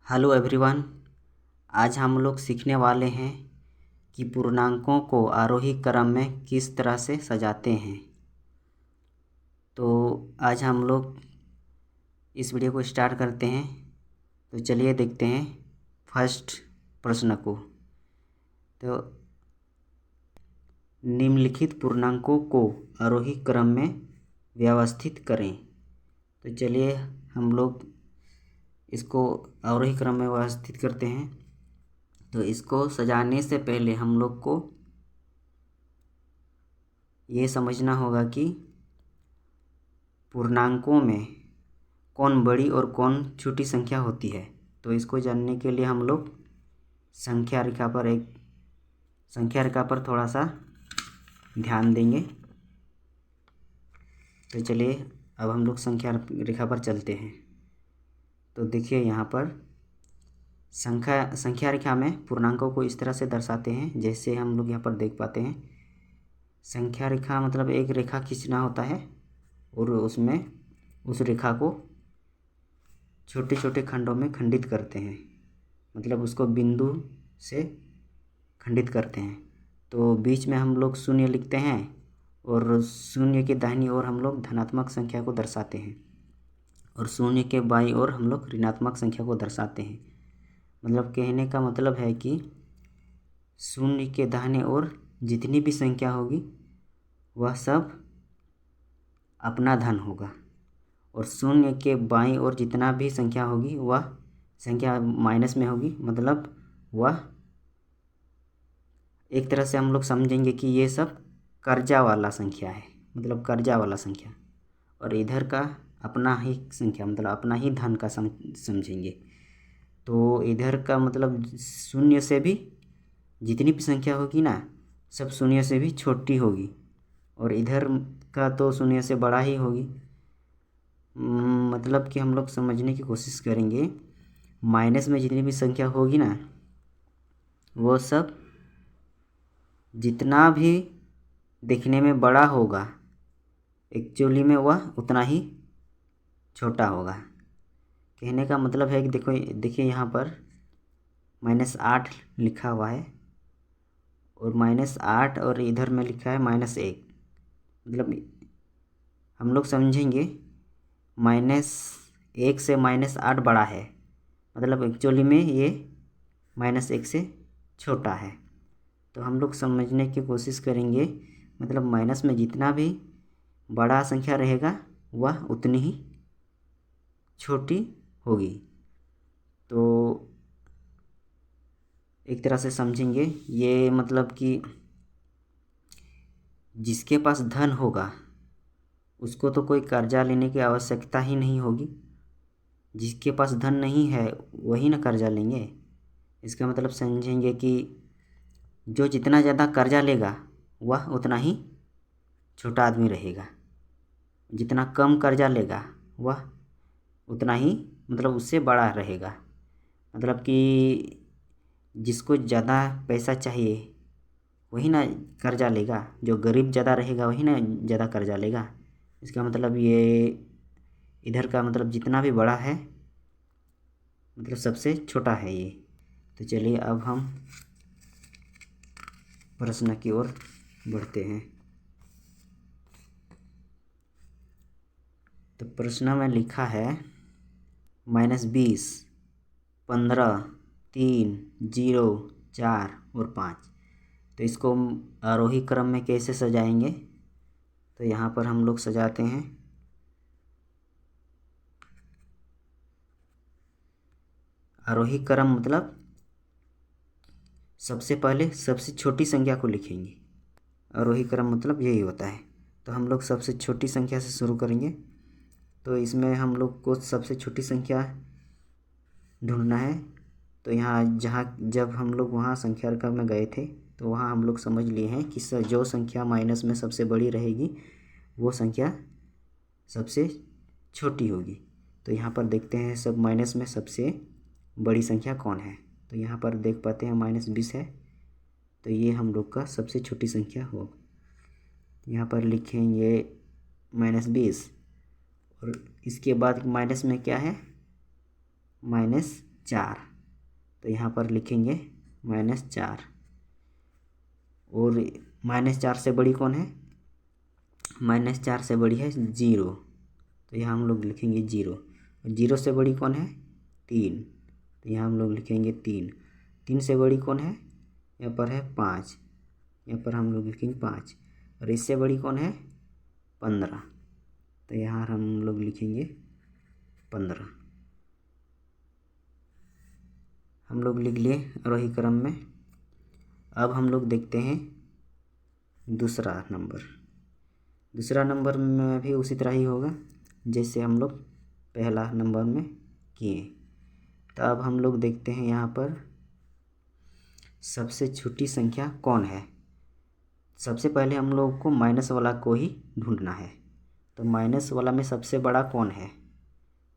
Hello everyone. आज हम लोग सीखने वाले हैं कि पूर्णांकों को आरोही क्रम में किस तरह से सजाते हैं। तो आज हम लोग इस वीडियो को स्टार्ट करते हैं। तो चलिए देखते हैं फर्स्ट प्रश्न को। तो निम्नलिखित पूर्णांकों को आरोही क्रम में व्यवस्थित करें। तो चलिए हम लोग इसको आरोही क्रम में व्यवस्थित करते हैं। तो इसको सजाने से पहले हम लोग को ये समझना होगा कि पूर्णांकों में कौन बड़ी और कौन छोटी संख्या होती है। तो इसको जानने के लिए हम लोग संख्या रेखा पर थोड़ा सा ध्यान देंगे। तो चलिए अब हम लोग संख्या रेखा पर चलते हैं। तो देखिए यहाँ पर संख्या रेखा में पूर्णांकों को इस तरह से दर्शाते हैं जैसे हम लोग यहाँ पर देख पाते हैं। संख्या रेखा मतलब एक रेखा खींचना होता है और उसमें उस रेखा को छोटे छोटे खंडों में खंडित करते हैं, मतलब उसको बिंदु से खंडित करते हैं। तो बीच में हम लोग शून्य लिखते हैं और शून्य के दाहिनी ओर हम लोग धनात्मक संख्या को दर्शाते हैं और शून्य के बाईं ओर हम लोग ऋणात्मक संख्या को दर्शाते हैं। मतलब कहने का मतलब है कि शून्य के दाहिने ओर जितनी भी संख्या होगी वह सब अपना धन होगा और शून्य के बाईं ओर जितना भी संख्या होगी वह संख्या माइनस में होगी। मतलब वह एक तरह से हम लोग समझेंगे कि ये सब कर्जा वाला संख्या है, मतलब कर्जा वाला संख्या। और इधर का अपना ही संख्या मतलब अपना ही धन का समझेंगे। तो इधर का मतलब शून्य से भी जितनी भी संख्या होगी ना सब शून्य से भी छोटी होगी और इधर का तो शून्य से बड़ा ही होगी। मतलब कि हम लोग समझने की कोशिश करेंगे। माइनस में जितनी भी संख्या होगी ना वो सब जितना भी दिखने में बड़ा होगा एक्चुअली में वह उतना ही छोटा होगा। कहने का मतलब है कि देखिए यहाँ पर -8 लिखा हुआ है और -8 और इधर में लिखा है -1। मतलब हम लोग समझेंगे -1 से -8 बड़ा है, मतलब एक्चुअली में ये -1 से छोटा है। तो हम लोग समझने की कोशिश करेंगे। मतलब माइनस में जितना भी बड़ा संख्या रहेगा वह उतनी ही छोटी होगी। तो एक तरह से समझेंगे ये मतलब कि जिसके पास धन होगा उसको तो कोई कर्जा लेने की आवश्यकता ही नहीं होगी। जिसके पास धन नहीं है वही ना कर्जा लेंगे। इसका मतलब समझेंगे कि जो जितना ज़्यादा कर्जा लेगा वह उतना ही छोटा आदमी रहेगा, जितना कम कर्जा लेगा वह उतना ही मतलब उससे बड़ा रहेगा। मतलब कि जिसको ज़्यादा पैसा चाहिए वही ना कर्जा लेगा, जो गरीब ज़्यादा रहेगा वही ना ज़्यादा कर्जा लेगा। इसका मतलब ये इधर का मतलब जितना भी बड़ा है मतलब सबसे छोटा है ये। तो चलिए अब हम प्रश्न की ओर बढ़ते हैं। तो प्रश्न में लिखा है -20, 15, 3, 0, 4 और 5। तो इसको आरोही क्रम में कैसे सजाएंगे। तो यहाँ पर हम लोग सजाते हैं। आरोही क्रम मतलब सबसे पहले सबसे छोटी संख्या को लिखेंगे। आरोही क्रम मतलब यही होता है। तो हम लोग सबसे छोटी संख्या से शुरू करेंगे। तो इसमें हम लोग को सबसे छोटी संख्या ढूंढना है। तो यहाँ जब हम लोग वहाँ संख्या रेखा में गए थे तो वहाँ हम लोग समझ लिए हैं कि जो संख्या माइनस में सबसे बड़ी रहेगी वो संख्या सबसे छोटी होगी। तो यहाँ पर देखते हैं सब माइनस में सबसे बड़ी संख्या कौन है। तो यहाँ पर देख पाते हैं -20 है, तो ये हम लोग का सबसे छोटी संख्या हो। यहाँ पर लिखेंगे -20 और इसके बाद माइनस में क्या है 4, तो यहाँ पर लिखेंगे -4। और -4 से बड़ी कौन है? -4 से बड़ी है 0, तो यहाँ हम लोग लिखेंगे 0। 0 से बड़ी कौन है? 3, तो यहाँ हम लोग लिखेंगे 3। 3 से बड़ी कौन है? यहाँ पर है 5, यहाँ पर हम लोग लिखेंगे 5। और इससे बड़ी कौन है? 15, तो यहाँ हम लोग लिखेंगे 15। हम लोग लिख लिए आरोही क्रम में। अब हम लोग देखते हैं दूसरा नंबर। दूसरा नंबर में भी उसी तरह ही होगा जैसे हम लोग पहला नंबर में किए। तो अब हम लोग देखते हैं यहाँ पर सबसे छोटी संख्या कौन है। सबसे पहले हम लोग को माइनस वाला को ही ढूंढना है। तो माइनस वाला में सबसे बड़ा कौन है,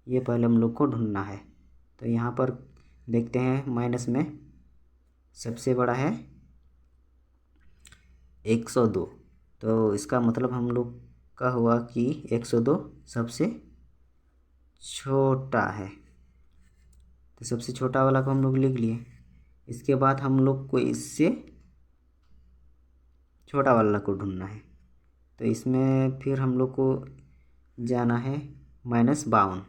ये पहले हम लोग को ढूंढना है। तो यहाँ पर देखते हैं माइनस में सबसे बड़ा है 102, तो इसका मतलब हम लोग का हुआ कि 102 सबसे छोटा है। तो सबसे छोटा वाला को हम लोग लिख लिए। इसके बाद हम लोग को इससे छोटा वाला को ढूंढना है। तो इसमें फिर हम लोग को जाना है -52।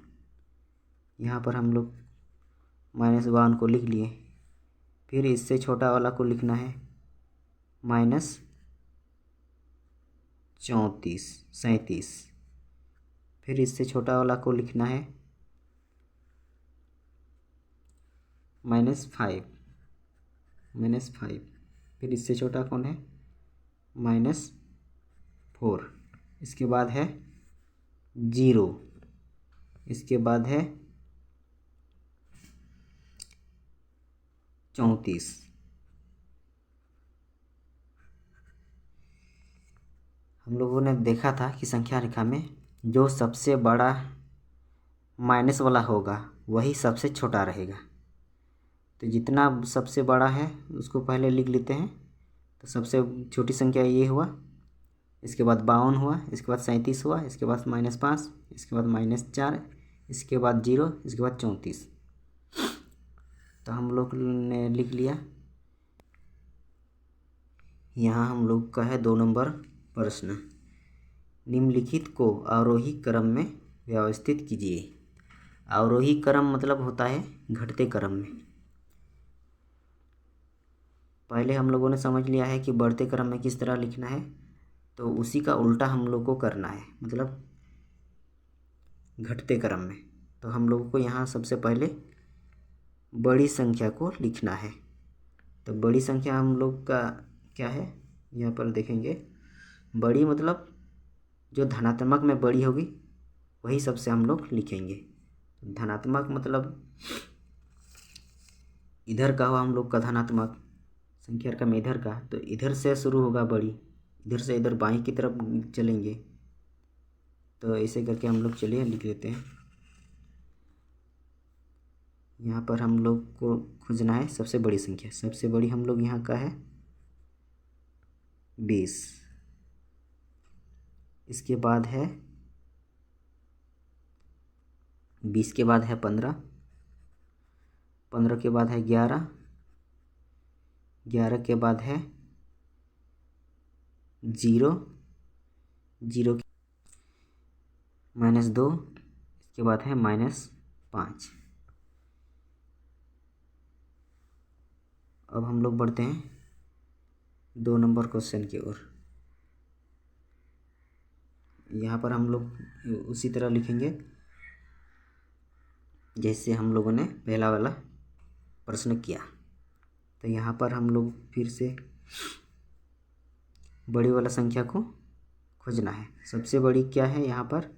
यहाँ पर हम लोग -52 को लिख लिए। फिर इससे छोटा वाला को लिखना है -37। फिर इससे छोटा वाला को लिखना है -5। फिर इससे छोटा कौन है? -4। इसके बाद है 0। इसके बाद है 34। हम लोगों ने देखा था कि संख्या रेखा में जो सबसे बड़ा माइनस वाला होगा वही सबसे छोटा रहेगा। तो जितना सबसे बड़ा है उसको पहले लिख लेते हैं। तो सबसे छोटी संख्या ये हुआ, इसके बाद 52 हुआ, इसके बाद 37 हुआ, इसके बाद -5, इसके बाद -4, इसके बाद 0, इसके बाद 34। तो हम लोग ने लिख लिया। यहाँ हम लोग का है 2 नंबर प्रश्न। निम्नलिखित को आरोही क्रम में व्यवस्थित कीजिए। आरोही क्रम मतलब होता है घटते क्रम में। पहले हम लोगों ने समझ लिया है कि बढ़ते क्रम में किस तरह लिखना है, तो उसी का उल्टा हम लोग को करना है, मतलब घटते क्रम में। तो हम लोगों को यहाँ सबसे पहले बड़ी संख्या को लिखना है। तो बड़ी संख्या हम लोग का क्या है, यहाँ पर देखेंगे। बड़ी मतलब जो धनात्मक में बड़ी होगी वही सबसे हम लोग लिखेंगे। धनात्मक मतलब इधर का हुआ हम लोग का धनात्मक संख्या का में इधर का, तो इधर से शुरू होगा बड़ी, इधर से इधर बाईं की तरफ चलेंगे। तो ऐसे करके हम लोग चलिए लिख लेते हैं। यहाँ पर हम लोग को खोजना है सबसे बड़ी संख्या। सबसे बड़ी हम लोग यहाँ का है 20। इसके बाद है 20 के बाद है 15। 15 के बाद है 11। 11 के बाद है 0। 0 -2। इसके बाद है -5। अब हम लोग बढ़ते हैं 2 नंबर क्वेश्चन की ओर। यहाँ पर हम लोग उसी तरह लिखेंगे जैसे हम लोगों ने पहला वाला प्रश्न किया। तो यहाँ पर हम लोग फिर से बड़ी वाला संख्या को खोजना है। सबसे बड़ी क्या है यहाँ पर?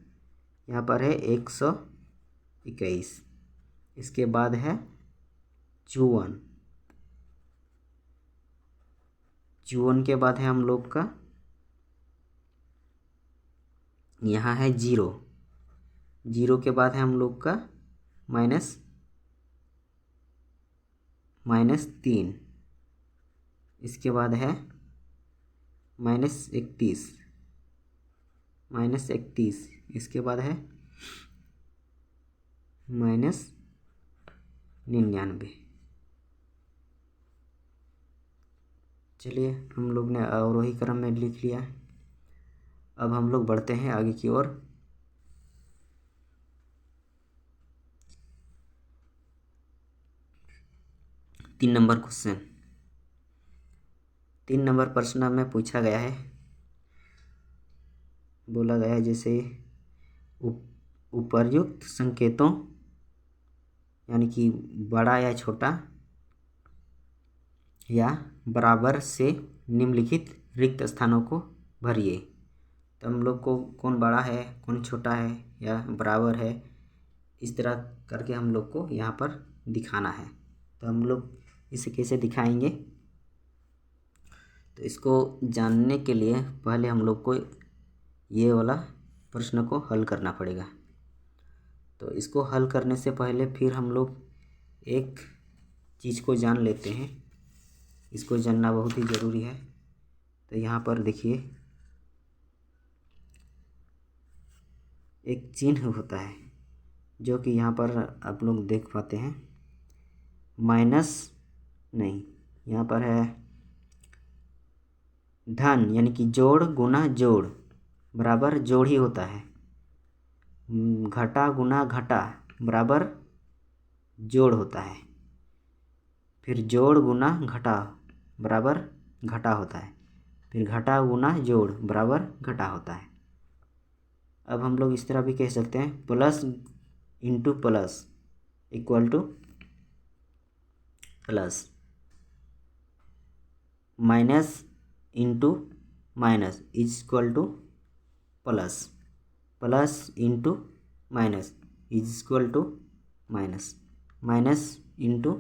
यहाँ पर है 121। इसके बाद है 54। 54 के बाद है हम लोग का यहाँ है 0। 0 के बाद है हम लोग का -3। इसके बाद है -31। इसके बाद है 99। चलिए हम लोग ने अवरोही क्रम में लिख लिया। अब हम लोग बढ़ते हैं आगे की ओर। तीन नंबर क्वेश्चन, 3 नंबर प्रश्न में पूछा गया है, बोला गया है जैसे उपर्युक्त संकेतों यानी कि बड़ा या छोटा या बराबर से निम्नलिखित रिक्त स्थानों को भरिए। तो हम लोग को कौन बड़ा है, कौन छोटा है या बराबर है, इस तरह करके हम लोग को यहाँ पर दिखाना है। तो हम लोग इसे कैसे दिखाएंगे, तो इसको जानने के लिए पहले हम लोग को ये वाला प्रश्न को हल करना पड़ेगा। तो इसको हल करने से पहले फिर हम लोग एक चीज़ को जान लेते हैं, इसको जानना बहुत ही ज़रूरी है। तो यहाँ पर देखिए एक चिन्ह होता है जो कि यहाँ पर आप लोग देख पाते हैं, माइनस नहीं, यहाँ पर है धन यानी कि जोड़ गुना जोड़ बराबर जोड़ ही होता है। घटा गुना घटा बराबर जोड़ होता है। फिर जोड़ गुना घटा बराबर घटा होता है। फिर घटा गुना जोड़ बराबर घटा होता है। अब हम लोग इस तरह भी कह सकते हैं, plus into plus equal to plus, minus into minus is equal to plus, plus into minus is equal to minus, minus into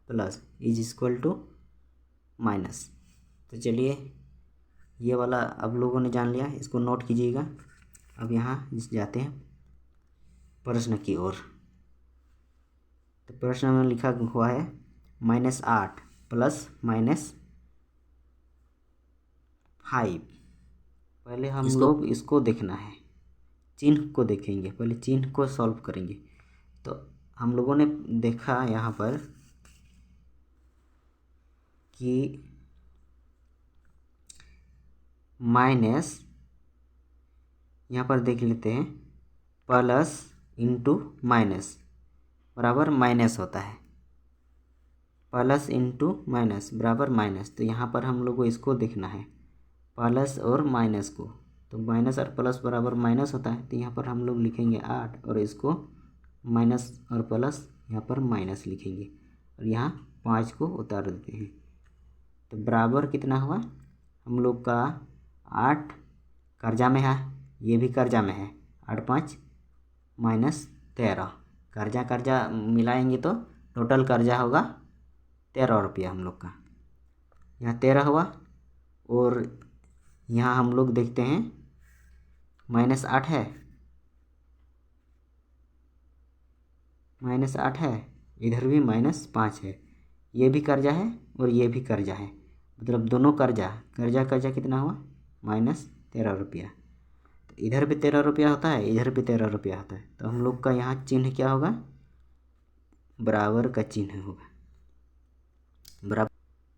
plus is equal to minus. तो चलिए ये वाला अब लोगों ने जान लिया, इसको नोट कीजिएगा। अब यहाँ जाते हैं प्रश्न की ओर। तो प्रश्न में लिखा हुआ है -8 प्लस -5। पहले हम लोग इसको देखना है, चिन्ह को देखेंगे, पहले चिन्ह को सॉल्व करेंगे। तो हम लोगों ने देखा यहाँ पर कि माइनस, यहाँ पर देख लेते हैं, प्लस इंटू माइनस बराबर माइनस होता है, प्लस इंटू माइनस बराबर माइनस। तो यहाँ पर हम लोग को इसको देखना है, प्लस और माइनस को। तो माइनस और प्लस बराबर माइनस होता है, तो यहाँ पर हम लोग लिखेंगे 8 और इसको माइनस और प्लस यहाँ पर माइनस लिखेंगे और यहाँ 5 को उतार देते हैं। तो बराबर कितना हुआ हम लोग का, 8 कर्जा में है, ये भी कर्जा में है, 8 5 -13, कर्जा कर्जा मिलाएंगे तो टोटल कर्जा होगा 13 रुपया हम लोग का। यहाँ 13 हुआ और यहाँ हम लोग देखते हैं -8 है, -8 है, इधर भी -5 है, ये भी कर्जा है और ये भी कर्जा है, मतलब दोनों कर्जा कर्जा कितना हुआ -13 रुपया। तो इधर भी 13 रुपया होता है, इधर भी 13 रुपया होता है। तो हम लोग का यहाँ चिन्ह क्या होगा, बराबर का चिन्ह होगा, बराबर।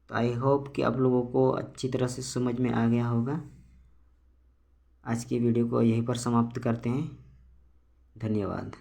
तो आई होप कि आप लोगों को अच्छी तरह से समझ में आ गया होगा। आज की वीडियो को यहीं पर समाप्त करते हैं। धन्यवाद।